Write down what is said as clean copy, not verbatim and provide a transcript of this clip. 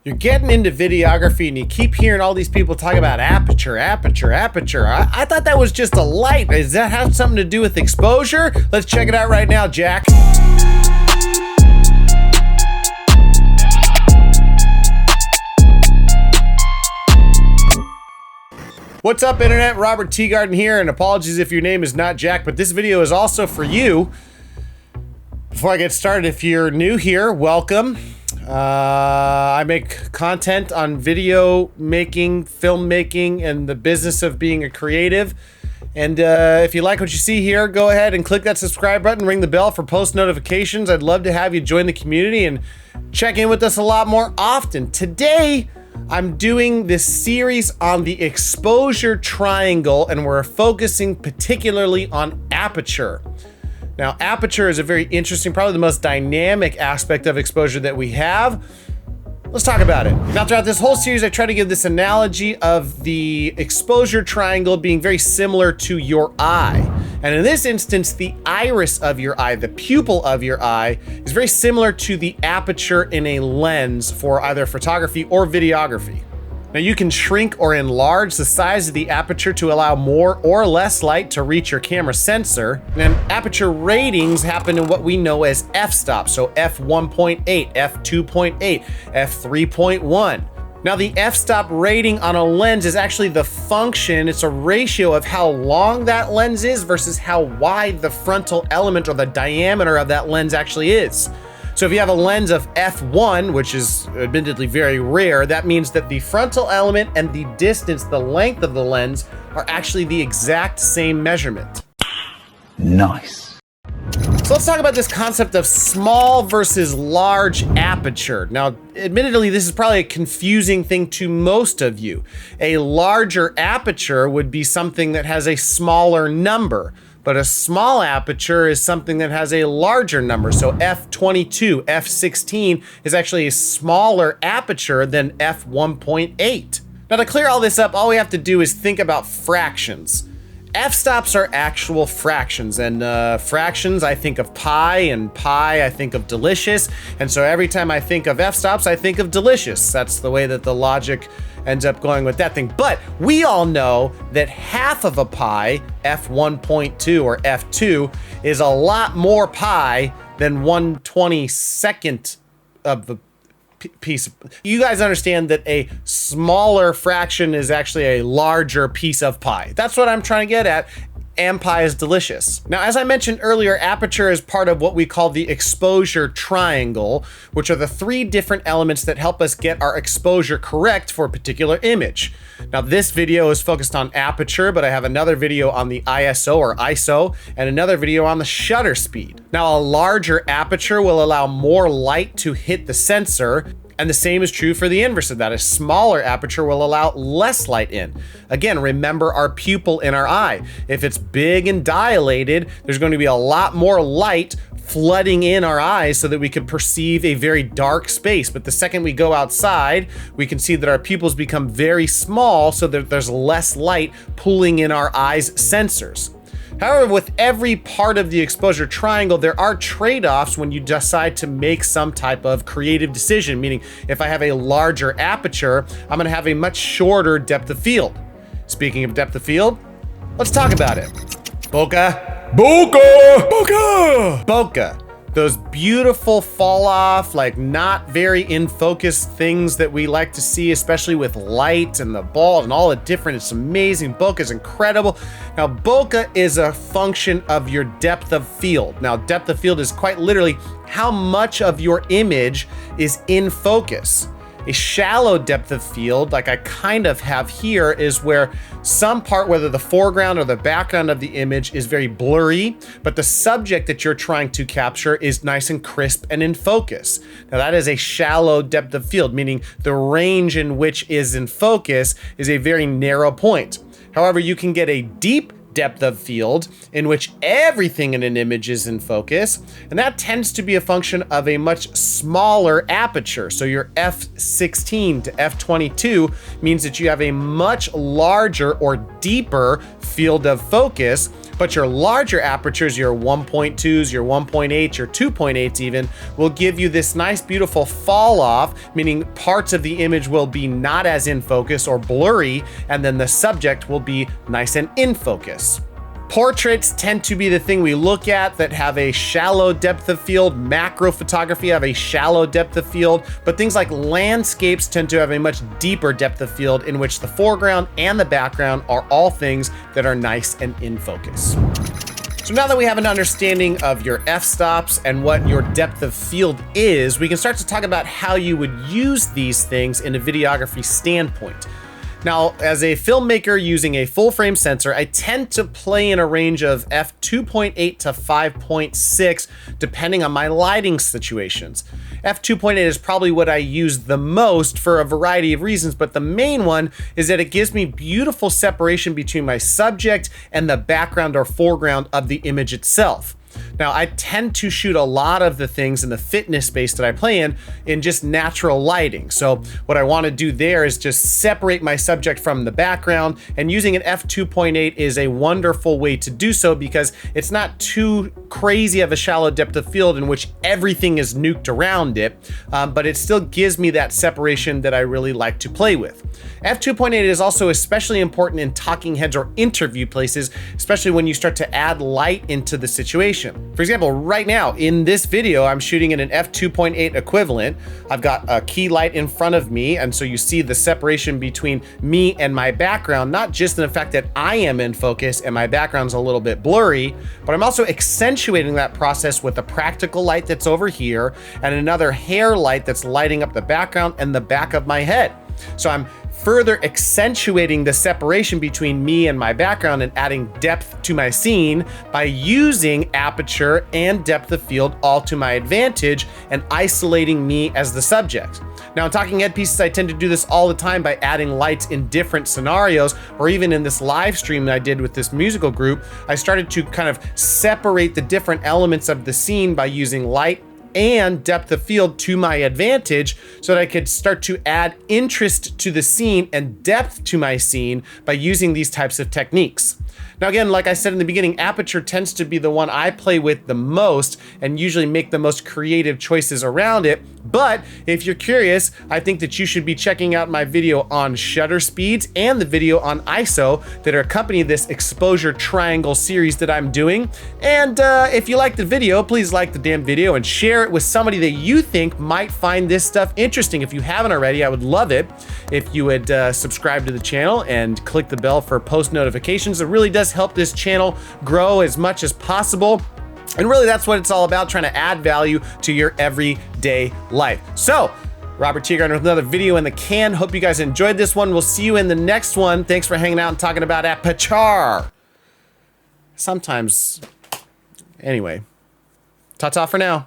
You're getting into videography and you keep hearing all these people talk about aperture, aperture, aperture. I thought that was just a light. Does that have something to do with exposure? Let's check it out right now, Jack. What's up, Internet? Robert Teegarden here, and apologies if your name is not Jack, but this video is also for you. Before I get started, if you're new here, welcome. I make content on video making, filmmaking, and the business of being a creative. And if you like what you see here, go ahead and click that subscribe button, ring the bell for post notifications. I'd love to have you join the community and check in with us a lot more often. Today, I'm doing this series on the exposure triangle, and we're focusing particularly on aperture. Now, aperture is a very interesting, probably the most dynamic aspect of exposure that we have. Let's talk about it. Now, throughout this whole series, I try to give this analogy of the exposure triangle being very similar to your eye. And in this instance, the iris of your eye, the pupil of your eye, is very similar to the aperture in a lens for either photography or videography. Now, you can shrink or enlarge the size of the aperture to allow more or less light to reach your camera sensor. And aperture ratings happen in what we know as f-stop. So f1.8, f2.8, f3.1. Now, the f-stop rating on a lens is actually the function, it's a ratio of how long that lens is versus how wide the frontal element or the diameter of that lens actually is. So if you have a lens of f1, which is admittedly very rare, that means that the frontal element and the distance, the length of the lens, are actually the exact same measurement. Nice. So let's talk about this concept of small versus large aperture. Now, admittedly, this is probably a confusing thing to most of you. A larger aperture would be something that has a smaller number, but a small aperture is something that has a larger number. So f22, f16 is actually a smaller aperture than f1.8. Now, to clear all this up, all we have to do is think about fractions. F-stops are actual fractions, and fractions, I think of pi, and pi, I think of delicious. And so every time I think of f-stops, I think of delicious. That's the way that the logic ends up going with that thing. But we all know that half of a pi, f1.2 or f2, is a lot more pi than 1/22nd of the piece. You guys understand that a smaller fraction is actually a larger piece of pi. That's what I'm trying to get at. And pi is delicious. Now, as I mentioned earlier, aperture is part of what we call the exposure triangle, which are the three different elements that help us get our exposure correct for a particular image. Now, this video is focused on aperture, but I have another video on the ISO or ISO and another video on the shutter speed. Now, a larger aperture will allow more light to hit the sensor, and the same is true for the inverse of that. A smaller aperture will allow less light in. Again, remember our pupil in our eye. If it's big and dilated, there's going to be a lot more light flooding in our eyes so that we can perceive a very dark space. But the second we go outside, we can see that our pupils become very small so that there's less light pulling in our eyes' sensors. However, with every part of the exposure triangle, there are trade-offs when you decide to make some type of creative decision, meaning if I have a larger aperture, I'm gonna have a much shorter depth of field. Speaking of depth of field, let's talk about it. Bokeh. Bokeh! Bokeh! Bokeh. Those beautiful fall off, like not very in focus things that we like to see, especially with light and the ball and all the different, it's amazing. Bokeh is incredible. Now, bokeh is a function of your depth of field. Now, depth of field is quite literally how much of your image is in focus. A shallow depth of field, like I kind of have here, is where some part, whether the foreground or the background of the image is very blurry, but the subject that you're trying to capture is nice and crisp and in focus. Now, that is a shallow depth of field, meaning the range in which is in focus is a very narrow point. However, you can get a deep depth of field in which everything in an image is in focus, and that tends to be a function of a much smaller aperture. So your f16 to f22 means that you have a much larger or deeper field of focus, but your larger apertures, your 1.2s, your 1.8, your 2.8s even, will give you this nice beautiful fall off, meaning parts of the image will be not as in focus or blurry, and then the subject will be nice and in focus. Portraits tend to be the thing we look at that have a shallow depth of field. Macro photography have a shallow depth of field, but things like landscapes tend to have a much deeper depth of field in which the foreground and the background are all things that are nice and in focus. So now that we have an understanding of your f-stops and what your depth of field is, we can start to talk about how you would use these things in a videography standpoint. Now, as a filmmaker using a full frame sensor, I tend to play in a range of f2.8 to 5.6, depending on my lighting situations. f2.8 is probably what I use the most for a variety of reasons, but the main one is that it gives me beautiful separation between my subject and the background or foreground of the image itself. Now, I tend to shoot a lot of the things in the fitness space that I play in just natural lighting. So what I want to do there is just separate my subject from the background, and using an f2.8 is a wonderful way to do so because it's not too crazy of a shallow depth of field in which everything is nuked around it, but it still gives me that separation that I really like to play with. f2.8 is also especially important in talking heads or interview places, especially when you start to add light into the situation. For example, right now in this video, I'm shooting in an f2.8 equivalent. I've got a key light in front of me, and so you see the separation between me and my background, not just in the fact that I am in focus and my background's a little bit blurry, but I'm also accentuating that process with a practical light that's over here and another hair light that's lighting up the background and the back of my head. So I'm further accentuating the separation between me and my background and adding depth to my scene by using aperture and depth of field all to my advantage and isolating me as the subject. Now, in talking head pieces, I tend to do this all the time by adding lights in different scenarios, or even in this live stream that I did with this musical group, I started to kind of separate the different elements of the scene by using light and depth of field to my advantage so that I could start to add interest to the scene and depth to my scene by using these types of techniques. Now again, like I said in the beginning, aperture tends to be the one I play with the most and usually make the most creative choices around it. But if you're curious, I think that you should be checking out my video on shutter speeds and the video on ISO that accompany this exposure triangle series that I'm doing. And if you like the video, please like the damn video and share it with somebody that you think might find this stuff interesting. If you haven't already, I would love it if you would subscribe to the channel and click the bell for post notifications. It really does help this channel grow as much as possible. And really, that's what it's all about, trying to add value to your everyday life. So, Robert Teegarden with another video in the can. Hope you guys enjoyed this one. We'll see you in the next one. Thanks for hanging out and talking about Aperture. Sometimes, anyway, ta-ta for now.